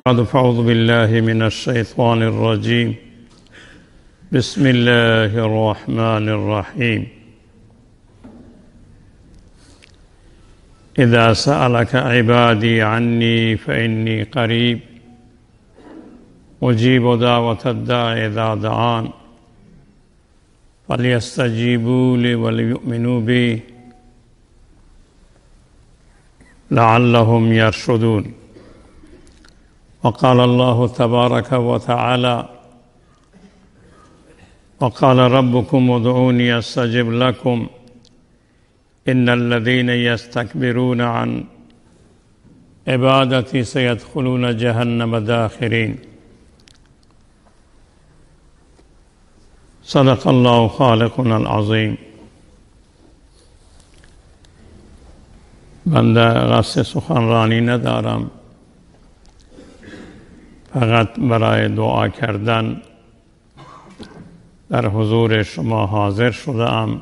أعوذ بالله من الشيطان الرجيم. بسم الله الرحمن الرحيم. إذا سألك عبادي عني فإني قريب أجيب دعوة الداع إذا دعان فليستجيبوا لي وليؤمنوا بي لعلهم يرشدون. وقال الله تبارك وتعالى: وقال ربكم ادعوني استجب لكم إن الذين يستكبرون عن عبادتي سيدخلون جهنم داخرين. صدق الله خالقنا العظیم. بنده قصد سخنرانی ندارم، فقط برای دعا کردن در حضور شما حاضر شدم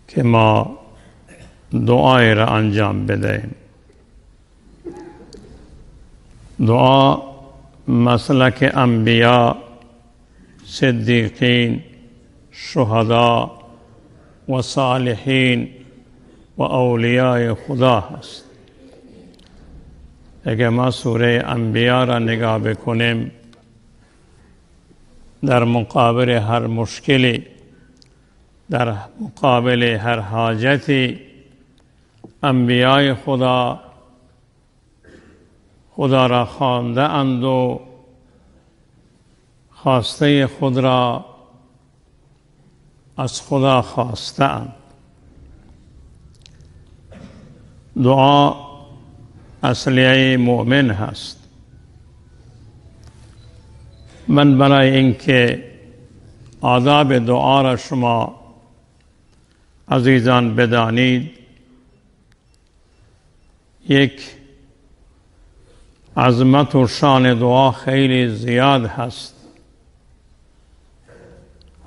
که ما دعای را انجام بدهیم. دعا مسلک انبیا، صدیقین، شهدا و صالحین و اولیاء خدا هست. اگر ما سوره انبیا را نگاه بکنیم، در مقابل هر مشکلی، در مقابل هر حاجتی، انبیاء خدا را خوانده اند و خواسته خود را از خدا خواسته اند. دعا اصلیه مؤمن هست. من برای اینکه آداب دعا را شما عزیزان بدانید، یک عظمت و شان دعا خیلی زیاد هست.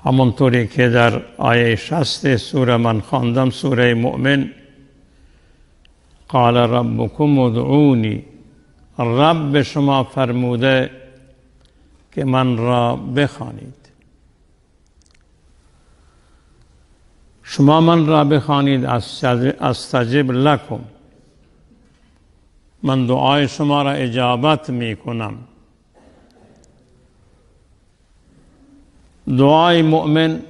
همونطوری که در آیه 60 سوره من خواندم، سوره مؤمن، قال ربکم ادعونی، رب شما فرموده که من را بخوانید. شما من را بخوانید، استجب لکم، من دعای شما را اجابت می کنم. دعای مؤمن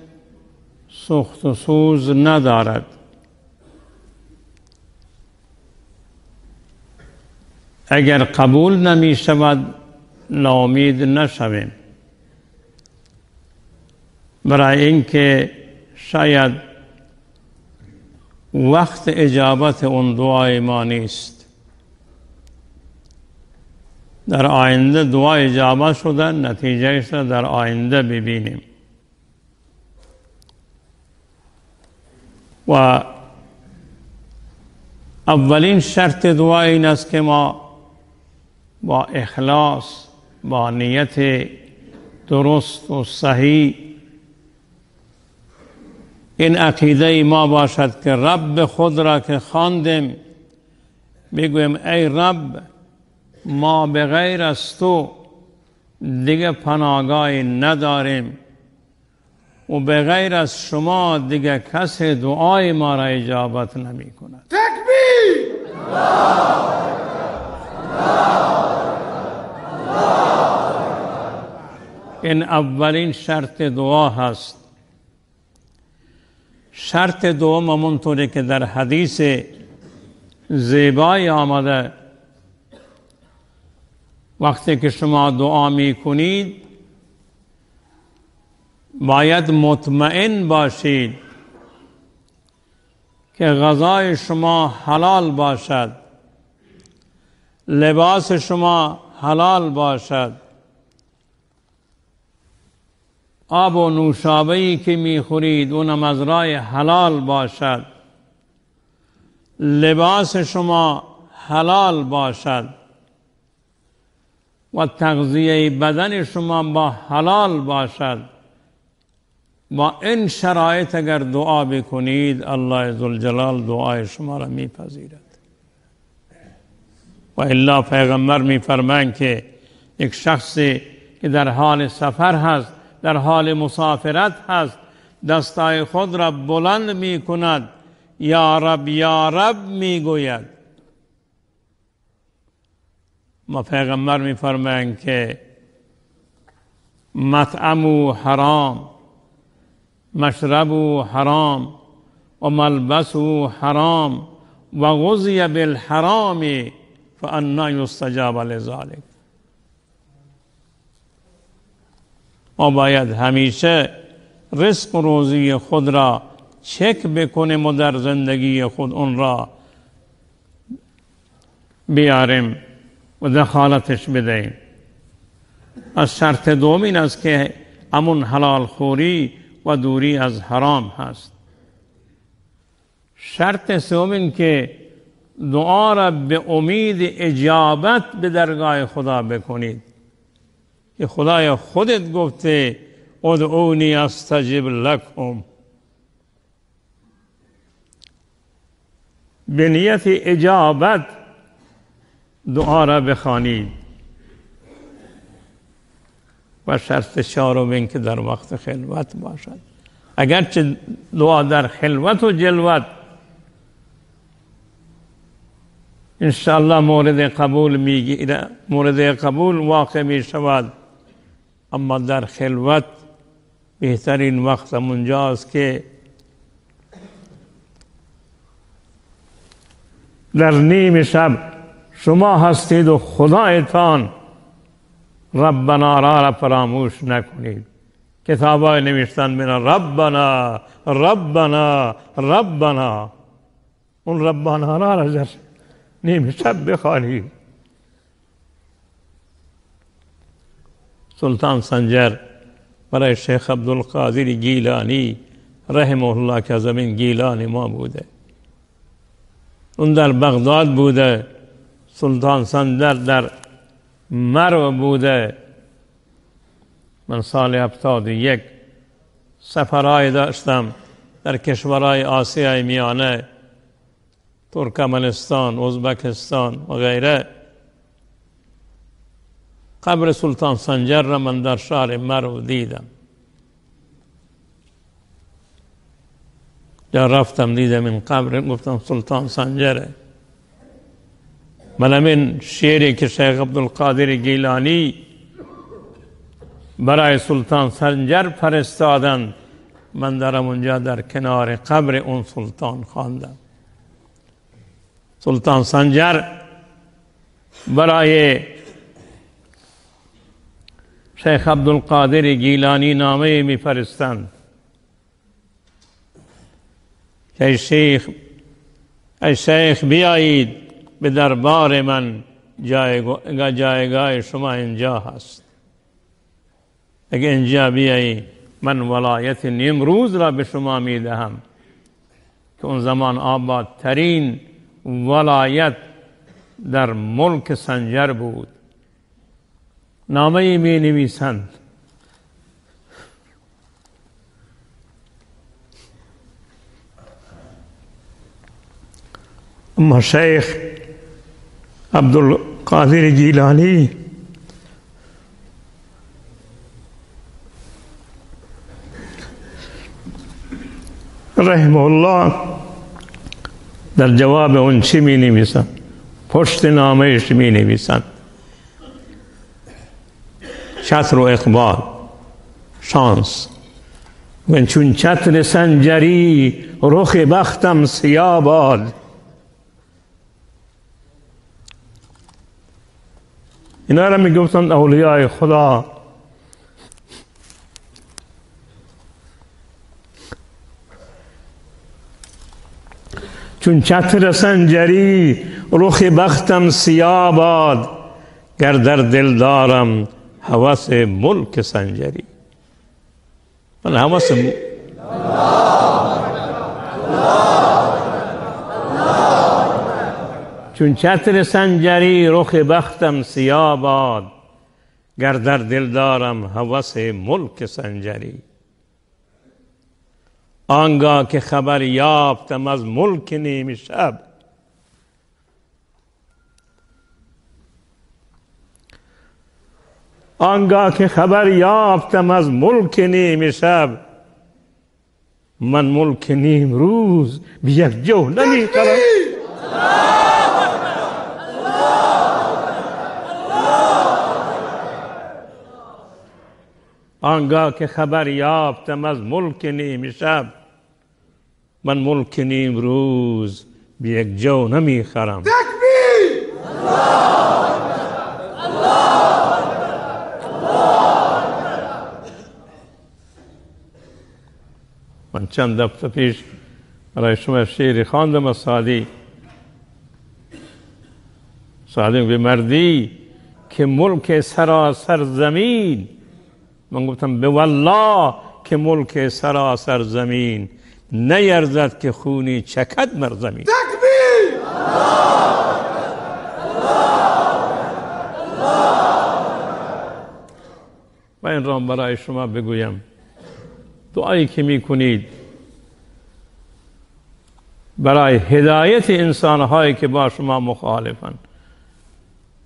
سخت و سوز ندارد. اگر قبول نمی شود ناامید نشویم، برای اینکه شاید وقت اجابت اون دعای ما نیست. در آینده دعا اجابت شده، نتیجهش را در آینده ببینیم. و اولین شرط دعا این است که ما با اخلاص، با نیت درست و صحیح این عقیده ما باشد که رب خود را که خواندیم بگویم ای رب، ما به غیر از تو دیگه پناهگاهی نداریم و به غیر از شما دیگه کس دعای ما را اجابت نمی کند. تکبیر! این اولین شرط دعا هست. شرط دوم همونطوری که در حدیث زیبایی آمده، وقتی که شما دعا می کنید باید مطمئن باشید که غذای شما حلال باشد، لباس شما حلال باشد، آب و نوشابه‌ای که می‌خورید اونم از راه حلال باشد، لباس شما حلال باشد و تغذیه بدن شما با حلال باشد. با این شرایط اگر دعا بکنید، الله ذوالجلال دعای شما را میپذیرد. و الا پیغمبر میفرمایند که یک شخصی که در حال سفر هست، در حال مسافرت هست، دستای خود را بلند می کند، یا رب یا رب می گوید. ما پیغمبر می فرمایند که مطعمو حرام، مشربو حرام و ملبسو حرام و غذی بالحرام فانا یستجاب لذلک. ما باید همیشه رزق و روزی خود را چک بکنیم و در زندگی خود اون را بیاریم و دخالتش بدهیم. از شرط دوم این است که امون حلال خوری و دوری از حرام هست. شرط سوم این که دعا را به امید اجابت به درگاه خدا بکنید که خدای خودت گفته ادعونی استجب لکم. به نیت اجابت دعا را بخوانید. و شرط چهارم این که در وقت خلوت باشد. اگرچه دعا در خلوت و جلوت انشاءالله مورد قبول واقع می شود، اما در خلوت بهترین وقت اونجاست که در نیم شب شما هستید و خدایتان ربنا را فراموش نکنید. کتابای نوشتن من ربنا ربنا ربنا، اون ربنا را در نیم شب بخوانید. سلطان سنجر برای شیخ عبدالقادر گیلانی رحمه الله که از همین گیلان ما بوده، اون در بغداد بوده، سلطان سنجر در مرو بوده. من سال 71 سفرهای داشتم در کشورهای آسیای میانه، ترکمنستان، ازبکستان و غیره. قبر سلطان سنجر را من در شهر مرو دیدم. جا رفتم دیدم این قبر، گفتم سلطان سنجره. من همین شعری که شیخ عبدالقادر گیلانی برای سلطان سنجر فرستادند، من در اونجا در کنار قبر اون سلطان خواندم. سلطان سنجر برای شیخ عبدالقادر گیلانی نامه می فرستند که ای شیخ بیایید به دربار من، جایگاه شما اینجا هست. اگه اینجا بیایی من ولایت نیمروز را به شما می دهم که اون زمان آبادترین ولایت در ملک سنجر بود. نامه می نویسند اما شیخ عبدالقادر گیلانی رحمه الله در جواب اون چی می نویسند؟ پشت نامهش می نویسند چتر و اقبال شانس من چون چتر سنجری رخ بختم سیاه باد. اینا را می گفتند اولیاء خدا. چون چتر سنجری رخ بختم سیاه باد، گر در دل دارم هوس ملک سنجری. من هوس چون چتر سنجری رخ بختم سیاه باد، گر در دل دارم هوس ملک سنجری. آنگاه که خبر یافتم از ملک نیم شب، آنگاه که خبر یافتم از ملک نیم شب، من ملک نیم روز به یک جو نمیخرم. آنگاه که خبر یافتم از ملک نیم شب، من ملک نیم روز به یک جو نمیخرم. تکبیر! من چند هفته پیش برای شما شعری خواندم از سعدی. سعدی به مردی که ملک سراسر زمین، من گفتم به والله که ملک سراسر زمین، نیرزد که خونی چکد مر زمین. تکبیر! و این را برای شما بگویم، دعایی که می کنید برای هدایت انسانهایی که با شما مخالفن،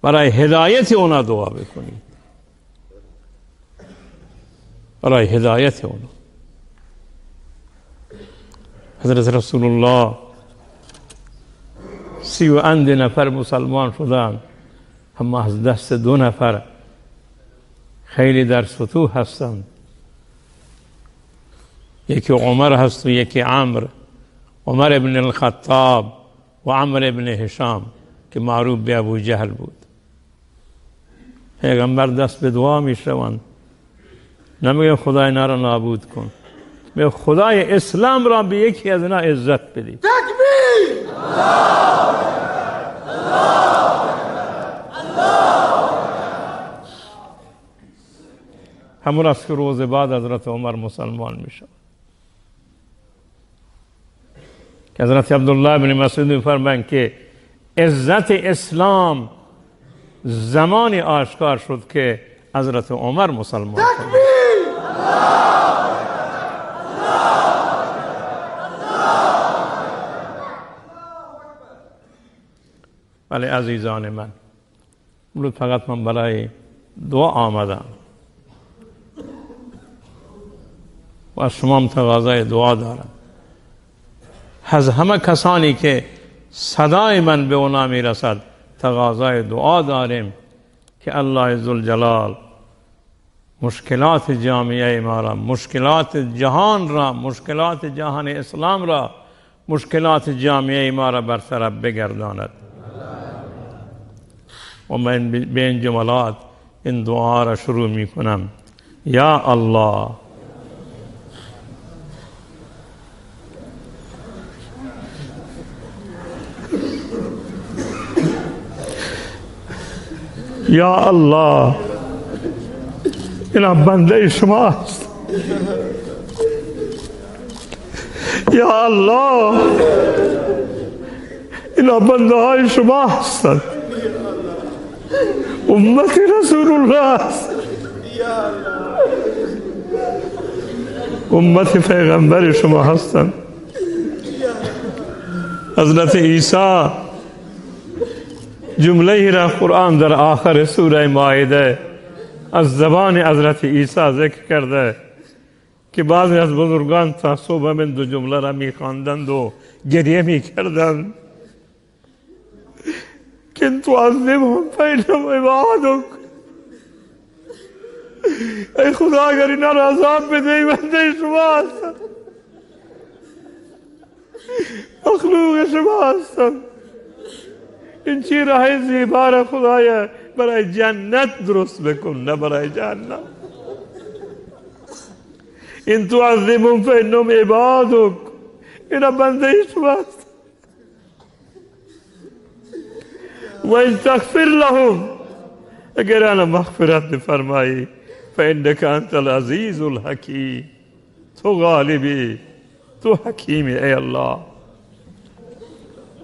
برای هدایت اونا دعا بکنید، برای هدایت اونا. حضرت رسول الله 30 نفر مسلمان شدند، اما از دست 2 نفر خیلی در سطوح هستند. یکی عمر هست و یکی عمرو، عمر ابن الخطاب و عمرو ابن هشام که معروف به ابو جهل بود. پیغمبر دست به دعا می شوند، نمیگه خدای اینا را نابود کن، به خدای اسلام را به یکی از اینا عزت بدی. تکبیر! همون از که روز بعد حضرت عمر مسلمان می شود. که حضرت عبدالله بن مسعود می‌فرمایند که عزت اسلام زمانی آشکار شد که حضرت عمر مسلمان شد. ولی عزیزان من، امروز فقط من برای دعا آمدم و از شما تقاضای دعا دارم. از همه کسانی که صدای من به اونا میرسد تقاضای دعا داریم که الله ذوالجلال مشکلات جامعه ما را، مشکلات جهان را، مشکلات جهان اسلام را، مشکلات جامعه ما را برطرف بگرداند. و من به این جملات این دعا را شروع می کنم. یا الله، یا الله، اینا بنده شماست. یا الله، اینا بنده های شما هستند، امت رسول الله است، امت پیغمبر شما هستند. حضرت عیسی جمله را قرآن در آخر سوره مائده از زبان حضرت عیسی ذکر کرده که بعضی از بزرگان تا صبح من 2 جمله را می خواندند و گریه می کردند که تعذبهم فإنهم عبادک. ای خدا اگر اینا را عذاب بده، بنده شما هستند، مخلوق شما هستند. این چی راه زیبا را خدایا برای جنت درست بکن، نه برای جهنم. این تعذبهم فإنهم عبادک، اینا بنده شماست. و این تغفر لهم، اگر انا مغفرت بفرمایی، فإنک انت العزیز الحکیم، تو غالبی، تو حکیمی. ای الله،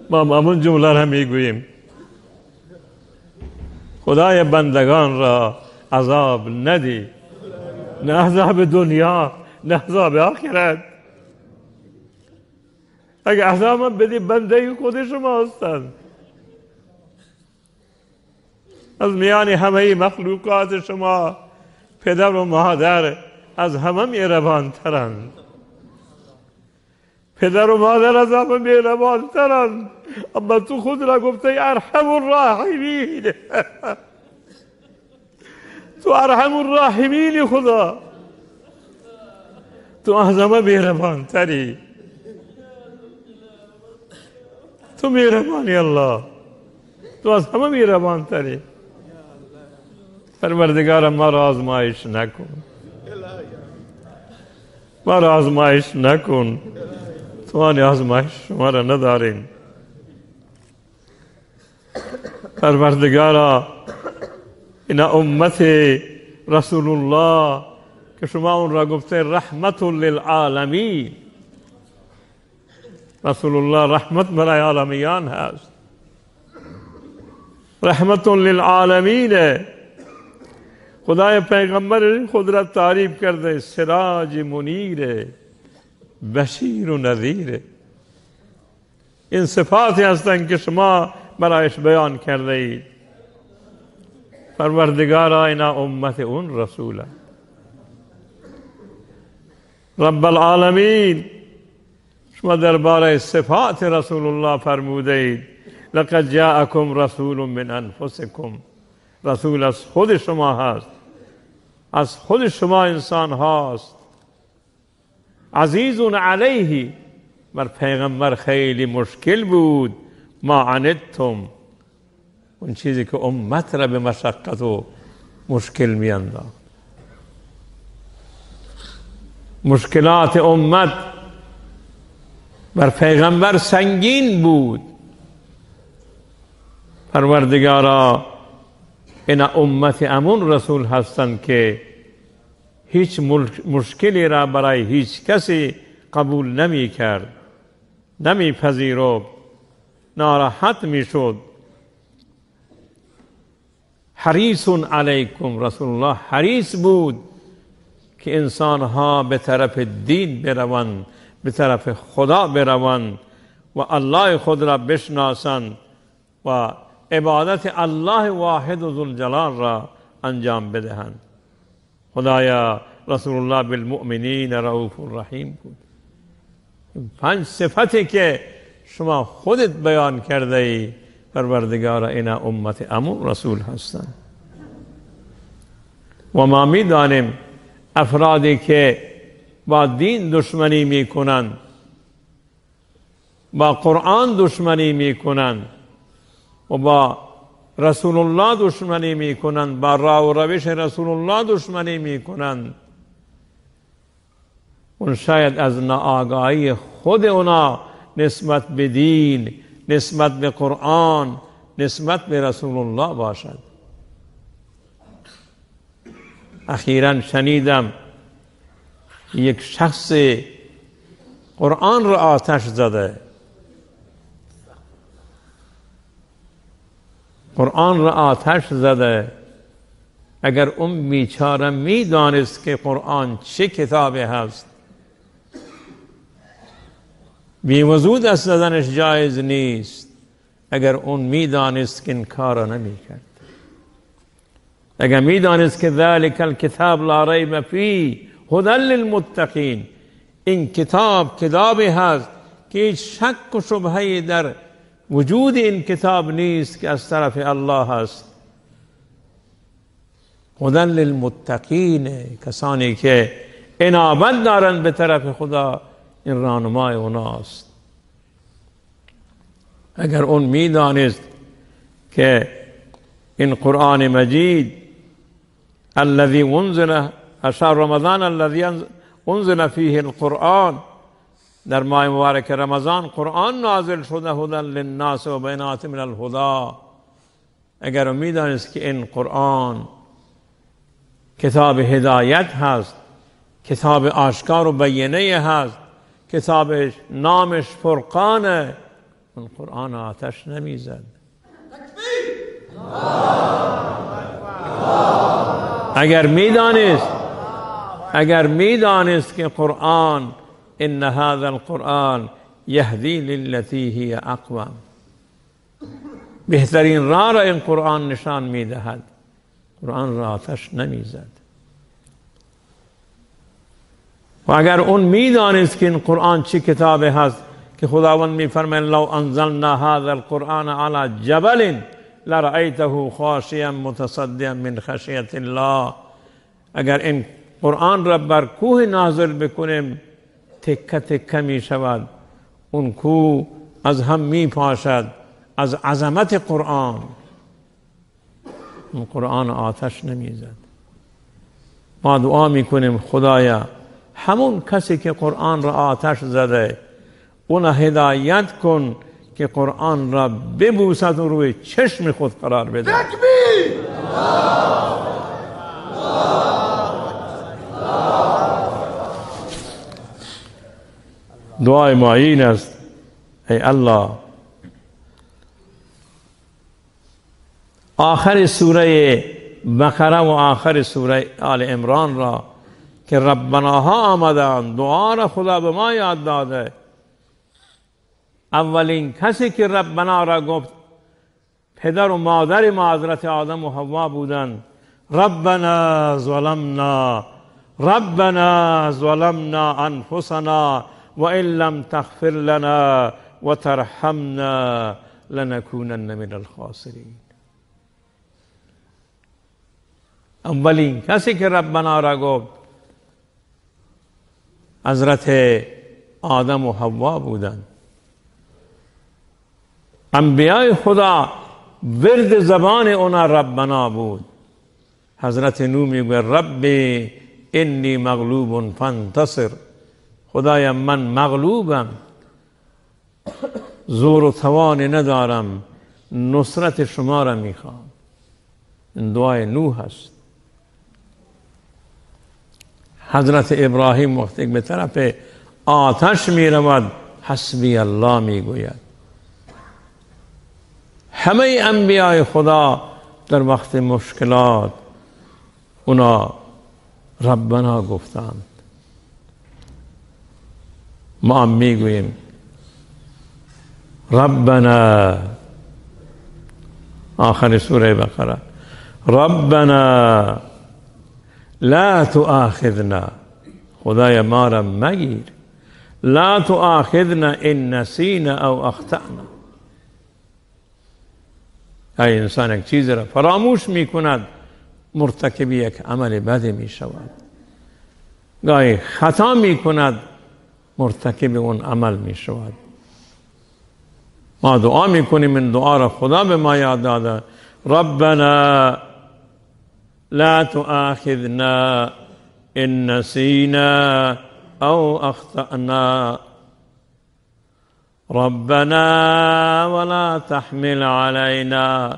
ما همون جمله را میگوییم خدای بندگان را عذاب ندی، نه عذاب دنیا نه عذاب آخرت. اگه عذاب بدی بنده خود شما هستند. از میان همه مخلوقات شما پدر و مادر از همه مهربان‌ترند. پدر و مادر از همه مهربان‌ترند، اما تو خود را گفته ارحم الراحمین. تو ارحم الراحمین خدا، تو از همه مهربان‌تری، تو مهربانی الله، تو از همه مهربان‌تری. پروردگارم ما را آزمایش نکن، ما را آزمایش نکن، تو آن آزمایش شما را نداریم. پروردگارا این امت رسول الله که شما اون را گفته رحمت للعالمین، رسول الله رحمت برای عالمیان هست، رحمت للعالمین. خدای پیغمبر خود را تعریف کرده سراج منیر، بشیر و نذیر. این صفاتی هستند که شما برایش بیان کرده اید. پروردگارا اینا امت اون رسوله. رب العالمین شما درباره صفات رسول الله فرموده اید لقد جاءکم رسول من انفسکم. رسول از خود شما هست، از خود شما انسان هاست. عزیز علیه، بر پیغمبر خیلی مشکل بود ما عنتم، اون چیزی که امت را به مشقت و مشکل می انداخت. مشکلات امت بر پیغمبر سنگین بود. پروردگارا این امت امون رسول هستند که هیچ مشکلی را برای هیچ کسی قبول نمی کرد، نمی پذیرفت، ناراحت می شد. حریص علیکم، رسول الله حریص بود که انسانها به طرف دین بروند، به طرف خدا بروند و الله خود را بشناسند و عبادت الله واحد و ذوالجلال را انجام بدهند. خدایا رسول الله بالمؤمنین رؤوف رحیم بود. 5 صفتی که شما خودت بیان کرده ای پروردگار اینا امت امون رسول هستند. و ما می دانیم افرادی که با دین دشمنی می کنند، با قرآن دشمنی می کنند و با رسول الله دشمنی می کنند، با راه و روش رسول الله دشمنی می کنند، اون شاید از ناآگاهی خود اونا نسبت به دین، نسبت به قرآن، نسبت به رسول الله باشد. اخیراً شنیدم یک شخص قرآن را آتش زده، قرآن را آتش زده. اگر اون بیچاره می دانست که قرآن چه کتابی هست، بی وجود از زدنش جایز نیست. اگر اون می دانست که این کار را نمی کرد، اگر می دانست که ذالک الکتاب لا ریب فیه هدی للمتقین، این کتاب کتابی هست که هیچ شک و شبهه‌ای در وجود این کتاب نیست که از طرف الله هست. هدی للمتقین، کسانی که انابت دارند به طرف خدا، این راهنمای اوناست. اگر اون می دانست که این قرآن مجید الذي انزل شهر رمضان الذي انزل فیه القرآن، در ماه مبارک رمضان قرآن نازل شده هدی للناس و بینات من الهدی. اگر می دانست که این قرآن کتاب هدایت هست، کتاب آشکار و بیانه هست، کتابش نامش فرقانه، اون قرآن آتش نمیزد. اگر میدانست که قرآن ان هذا القرآن یهدی للتی هی اقوم، بهترین راه را این قرآن نشان میدهد. قرآن را آتش نمیزد. و اگر اون میدانست که این قرآن چی کتابی هست که خداوند میفرماید لو انزلنا هذا القرآن على جبل لرأیته خاشعا متصدعا من خشیت الله، اگر این قرآن را بر کوه نازل بکنیم تکه تکه می شود، اون کوه از هم می پاشد از عظمت قرآن. اون قرآن آتش نمیزد. ما دعا میکنیم خدایا همون کسی که قرآن را آتش زده اون هدایت کن که قرآن را ببوسد و روی چشم خود قرار بده. تکبیر! دعای ما این است: ای الله، آخر سوره بقره و آخر سوره آل عمران را که ربناها آمدند، دعا را خدا به ما یاد داده. اولین کسی که ربنا را گفت پدر و مادر ما حضرت آدم و حوا بودند. ربنا ظلمنا انفسنا وان لم تغفر لنا وترحمنا لنكونن من الخاسرین. اولین کسی که ربنا را گفت حضرت آدم و حوا بودند. انبیاء خدا ورد زبان اونا ربنا بود. حضرت نوح میگه ربی انی مغلوب فانتصر، خدایا من مغلوبم، زور و توانی ندارم، نصرت شما را میخوام. این دعای نوح است. حضرت ابراهیم وقتی به طرف آتش می رود حسبی الله می گوید. همه انبیاء خدا در وقت مشکلات اونا ربنا گفتند. ما هم می گوییم ربنا، آخر سوره بقره، ربنا لا تؤاخذنا، خدایا ما را مگیر، لا تؤاخذنا ان نسینا او اخطأنا. ای انسان یک چیز را فراموش می کند مرتکب یک عمل بد می شود، گاهی خطا می کند مرتکب اون عمل می شود. ما دعا می کنیم، این دعا را خدا به ما یاد داده. ربنا لا تؤاخذنا ان نسینا او اخطأنا ربنا ولا تحمل علينا،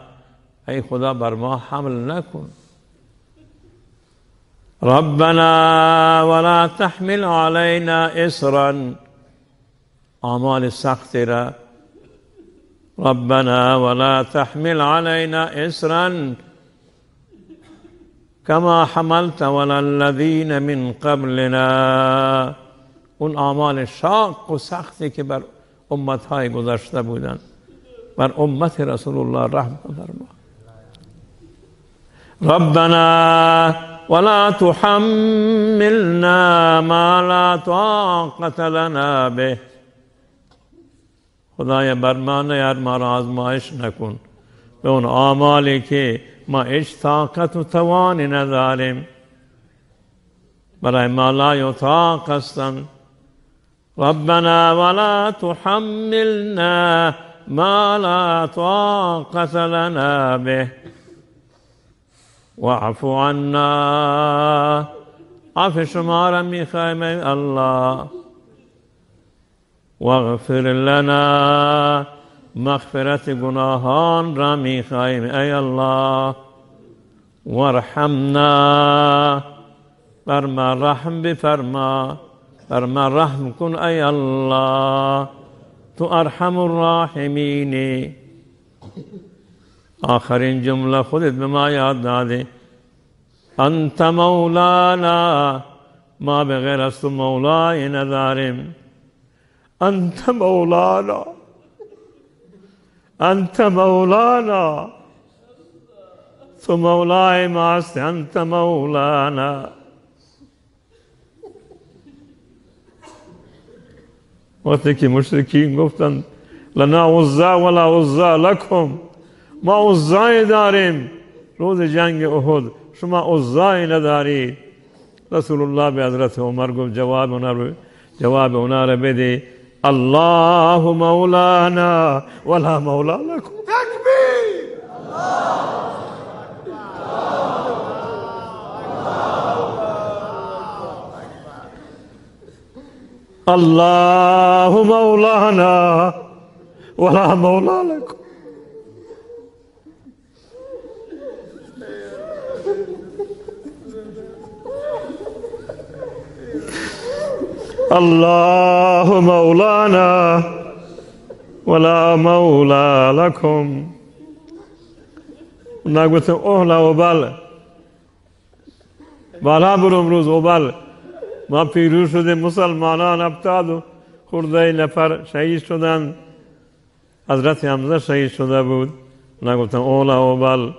ای خدا بر ما حمل نکن. ربنا ولا تحمل علينا اصرا، اعمال سخت را ربنا ولا تحمل علينا اصرا كما حملت على الذين من قبلنا، اون اعمال شاق و سختی که بر امتهای گذشته بودند، بر امت رسول الله رحم فرما. ربنا ولا تحملنا ما لا طاقة لنا به، خدایا بر ما نیار، ما را آزمایش نکن به اون اعمالی که ما هیچ طاقت و توانی نداریم، برای ما لا یطاق هستند. ربنا ولا تحملنا ما لا طاقة لنا به واعف عنا، عفو شما را میخوایم ای الله. واغفر لنا، مغفرت گناهان را میخوایم ای الله. وارحمنا، بر ما رحم بفرما، بر ما رحم کن ای الله، تو ارحم الراحمین. آخرین جمله خودت به ما یاد داده، انت مولانا، ما بغیر از تو مولای نداریم. انت مولانا، انت مولانا، تو مولای ما هستی، انت مولانا. وقتی که مشرکین گفتند لنا عزا ولا عزا لکم، ما عزای داریم روز جنگ احد، شما عزای ندارید. رسول الله به حضرت عمر گفت جواب اونا رو بده، الله مولانا ولا مولا لکم. تکبیر. الله مولانا ولا مولا لكم. الله مولانا ولا مولا لكم. نگوتم اولا و بل بالا برو امروز و بل ما پیروز شدیم، مسلمانان 70 خورده نفر شهید شدند. حضرت حمزه شهید شده بود. نگفتم اولا و بل.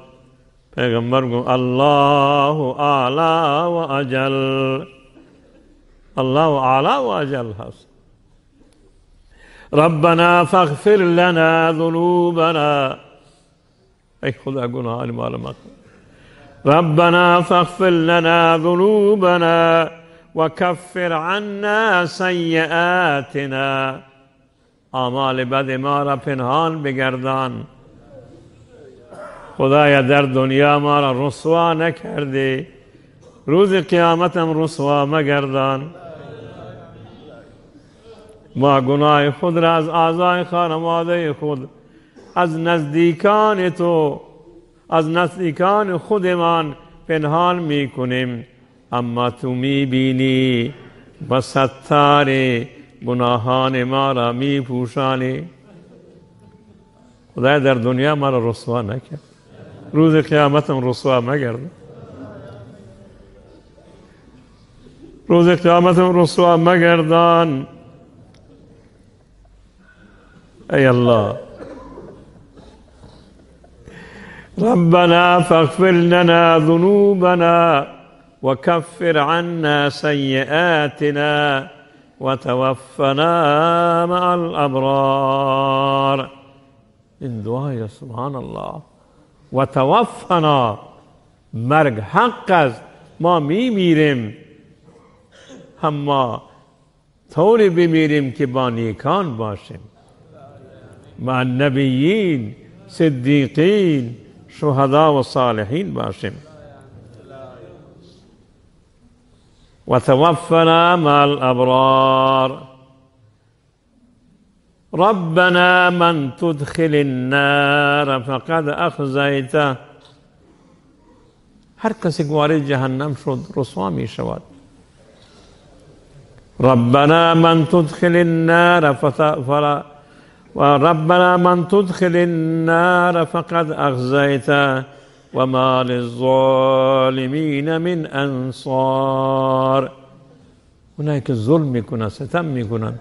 پیغمبر گفت الله اعلی و اجل. الله اعلی و اجل هست. ربنا فاغفر لنا ذنوبنا. ای خدا گناهان ما رو مغفر. ربنا فاغفر لنا ذنوبنا وكفر عنا سیئاتنا. اعمال بد ما را پنهان بگردان. خدایا در دنیا ما را رسوا نکردی، روز قیامتم رسوا مگردان. ما گناه خود را از اعضای خانواده خود، از نزدیکان تو، از نزدیکان خودمان پنهان میکنیم، اما تو میبینی و ستار گناهان ما را میپوشانی. خدای در دنیا ما را رسوا نکرد، روز قیامتم رسوا مگرد. روز قیامتم رسوا مگردان. ای الله، ربنا فاغفر لنا ذنوبنا وكفر عنا سيئاتنا وتوفنا مع الأبرار. این دعای سبحان الله. وتوفنا، مرگ حق است، ما میمیریم، اما طوری بمیریم که با نیکان باشیم، مع النبیین، صدیقین، شهدا و صالحین باشیم. وتوفنا مع الأبرار. ربنا من تدخل النار فقد اخزیته. هر کسی که وارد جهنم شد رسوا می شود. ربنا من تدخل النار ربنا من تدخل النار فقد اخزیته وما للظالمین من انصار. اونایی که ظلم میکنن، ستم میکنن،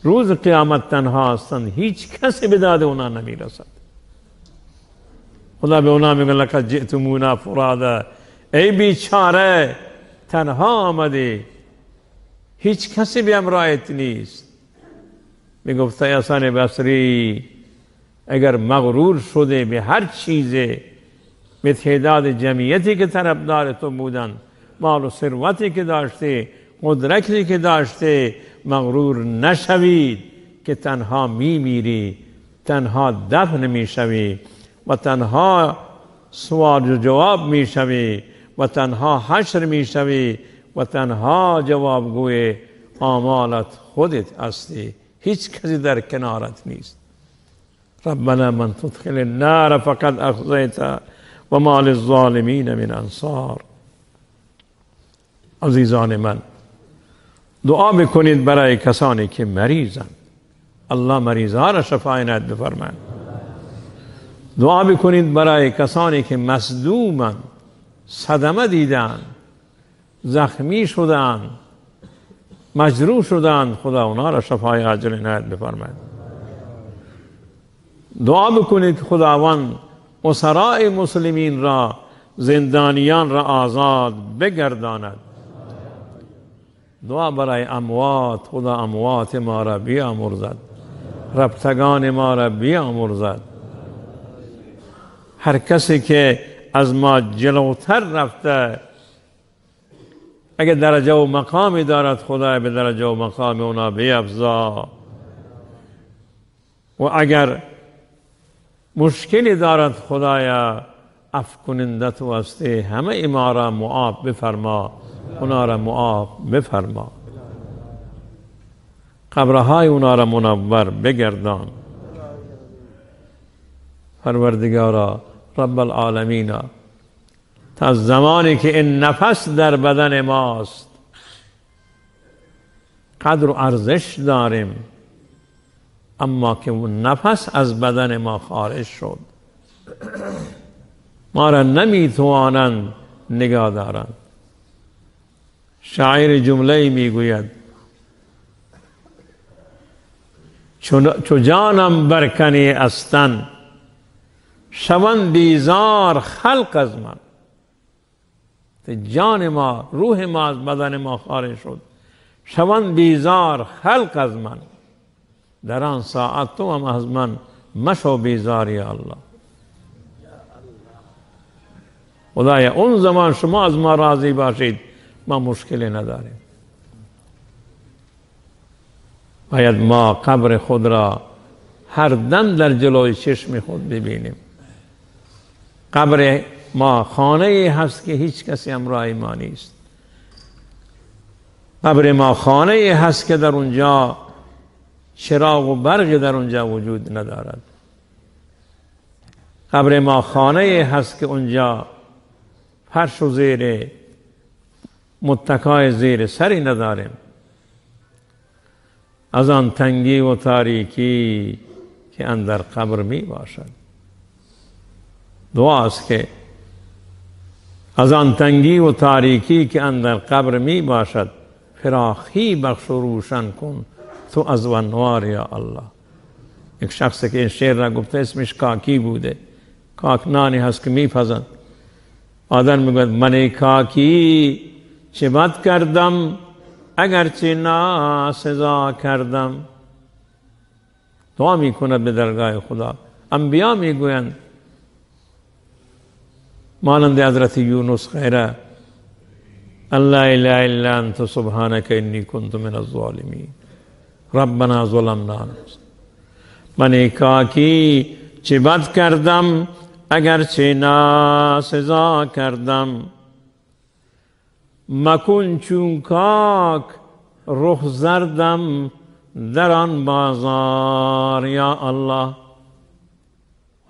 روز قیامت تنها هستند، هیچ کسی به داد اونا نمیرسد. خدا به اونا میگه لقد جئتمونا فرادا. ای بیچاره، تنها آمدی، هیچ کسی به همراهت نیست. میگفت حسن بصری اگر مغرور شده به هر چیزی، به تعداد جمعیتی که طرفدار تو بودن، مال و ثروتی که داشته، قدرتی که داشته، مغرور نشوید که تنها میمیری، تنها دفن میشوی و تنها سوال و جواب میشوی و تنها حشر میشوی و تنها جوابگوی اعمالت خودت هستی، هیچ کسی در کنارت نیست. ربنا من تدخل النار فقد اخزیته و ما للظالمین من انصار. عزیزان من، دعا بکنید برای کسانی که مریضند. الله مریضان را شفای عنایت بفرماید. دعا بکنید برای کسانی که مصدومند، صدمه دیدن، زخمی شدن، مجروح شدن، خدا اونا را شفای عاجل عنایت بفرماید. دعا بکنید که خداوند اسرای مسلمین را، زندانیان را آزاد بگرداند. دعا برای اموات، خدا اموات ما را بیامرزد، رفتگان ما را بیامرزد. هر کسی که از ما جلوتر رفته اگر درجه و مقامی دارد خدای به درجه و مقام اونا بیفزا، و اگر مشکلی دارد خدایا عفو کننده تو هستی، همه ما را معاف بفرما، اونا را معاف بفرما، قبرهای اونا را منور بگردان. پروردگارا رب العالمین، تا زمانی که این نفس در بدن ماست قدر و ارزش داریم، اما که اون نفس از بدن ما خارج شد ما را نمیتوانند نگاه دارند. شاعر جمله میگوید چو جانم برکنی از تن، شوند بیزار خلق از من. جان ما، روح ما از بدن ما خارج شد، شوند بیزار خلق از من، در آن ساعت تو هم از من مشو بیزار یا الله. خدایا اون زمان شما از ما راضی باشید، ما مشکلی نداریم. باید ما قبر خود را هر دم در جلوی چشم خود ببینیم. قبر ما خانه هست که هیچ کسی همراه ما نیست. قبر ما خانه هست که در اونجا چراغ و برق در اونجا وجود ندارد. قبر ما خانه هست که اونجا فرش و زیر متکای زیر سری نداریم. از آن تنگی و تاریکی که اندر قبر می باشد. دعاست که از آن تنگی و تاریکی که اندر قبر می باشد، فراخی بخش و روشن کن تو از انوار یا الله. یک شخصی که این شعر را گفته اسمش کاکی بوده. کاکنانی هست که می پزند. آدم می گوید من کاکی چه بد کردم اگرچه ناسزا کردم. دعا می کند به درگاه خدا. انبیا می گویند مانند حضرت یونس غیره لا اله الا انت سبحانك انی کنت من الظالمین ربنا ظلمنا انفسنا. من کاکی چه بد کردم اگرچه ناسزا کردم. مکن چون کاک رخ زردم در آن بازار یا الله.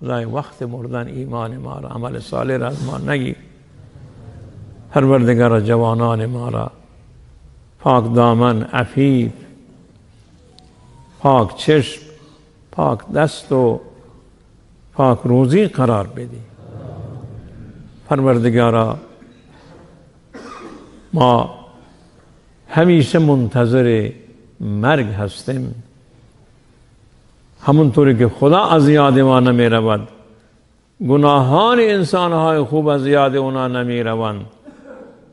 خدای وقت مردن ایمان ما را، عمل صالح را از ما نگیر. پروردگار جوانان ما را پاک دامن، عفیف، پاک چشم، پاک دست و پاک روزی قرار بدی. پروردگارا ما همیشه منتظر مرگ هستیم. همونطوری که خدا از یاد ما نمی رود، گناهان انسانهای خوب از یاد اونا نمی روند،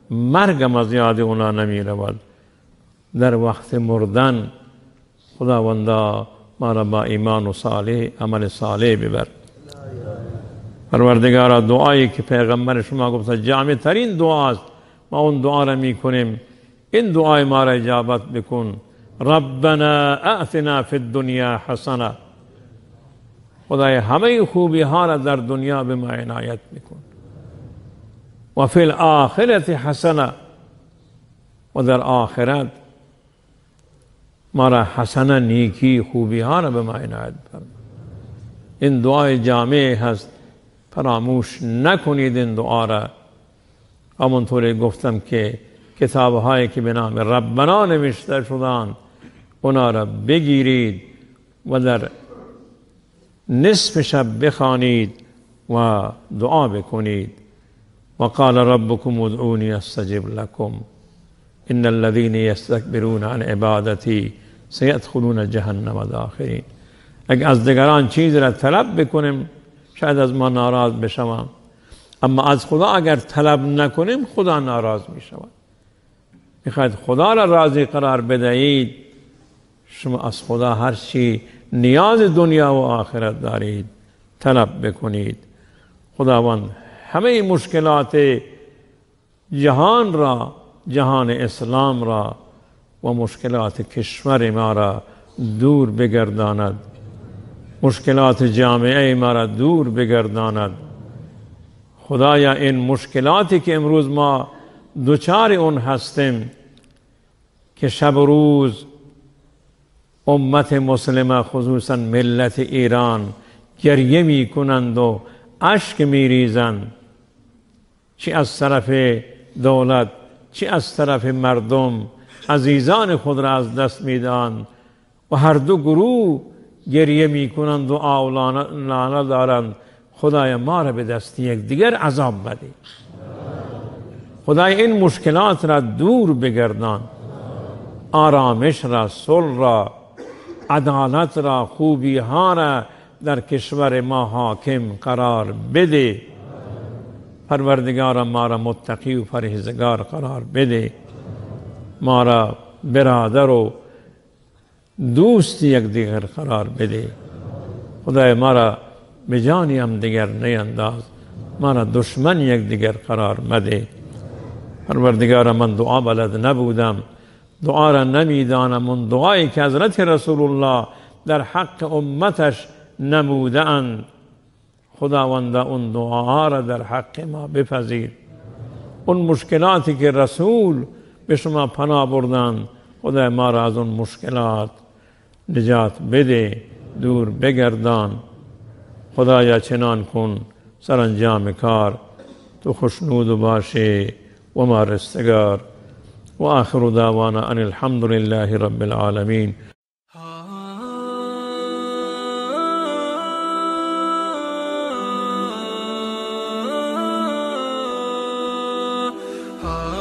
مرگم از یاد اونا نمی رود. در وقت مردن خداوندا ما را با ایمان و صالح، عمل صالح ببر. پروردگارا دعایی که پیغمبر شما گفت جامع ترین دعاست، ما اون دعا را می کنیم. این دعای ما را اجابت بکن. ربنا اتنا فی الدنیا حسنه. خدای همه خوبی ها را در دنیا به ما عنایت میکن. و فی الاخرت حسنه. و در آخرت ما را حسنه، نیکی، خوبی ها را به ما عنایت فرما. این دعای جامع هست، فراموش نکنید این دعا را. همونطوری گفتم که کتاب‌هایی که به نام ربنا نوشته شدند اونا را بگیرید و در نصف شب بخوانید و دعا بکنید. وقال ربكم ادعوني استجب لكم ان الذين يستكبرون عن عبادتي سيدخلون جهنم داخرين. اگر از دیگران چیز را طلب بکنیم شاید از ما ناراض بشوند، اما از خدا اگر طلب نکنیم خدا ناراض می شود. میخواید خدا را راضی قرار بدهید، شما از خدا هر چی نیاز دنیا و آخرت دارید طلب بکنید. خداوند همه مشکلات جهان را، جهان اسلام را و مشکلات کشور ما را دور بگرداند، مشکلات جامعه ما را دور بگرداند. خدایا این مشکلاتی که امروز ما دوچار اون هستیم که شب و روز امت مسلمه خصوصا ملت ایران گریه می کنند و اشک می ریزند، چی از طرف دولت چی از طرف مردم عزیزان خود را از دست می دهند و هر دو گروه گریه می کنند و آولانه دارند. خدایا ما را به دست یکدیگر عذاب بده. خدای این مشکلات را دور بگردان، آرامش را، صلح را، عدالت را، خوبی ها را در کشور ما حاکم قرار بده. پروردگار ما را متقی و پرهیزگار قرار بده، ما را برادر و دوست یکدیگر قرار بده. خدای ما را به جانی هم دیگر نینداز، ما را دشمن یکدیگر قرار مده. پروردگار من دعا بلد نبودم، دعا را نمیدانم. اون دعایی که حضرت رسول الله در حق امتش نمودند، خداوند اون دعاها را در حق ما بپذیر. اون مشکلاتی که رسول به شما پناه بردند، خدای ما را از اون مشکلات نجات بده، دور بگردان. خدایا چنان کن سرانجام کار تو خوشنود باشی و ما رستگار. و آخر دعوانا ان الحمد لله رب العالمین. ah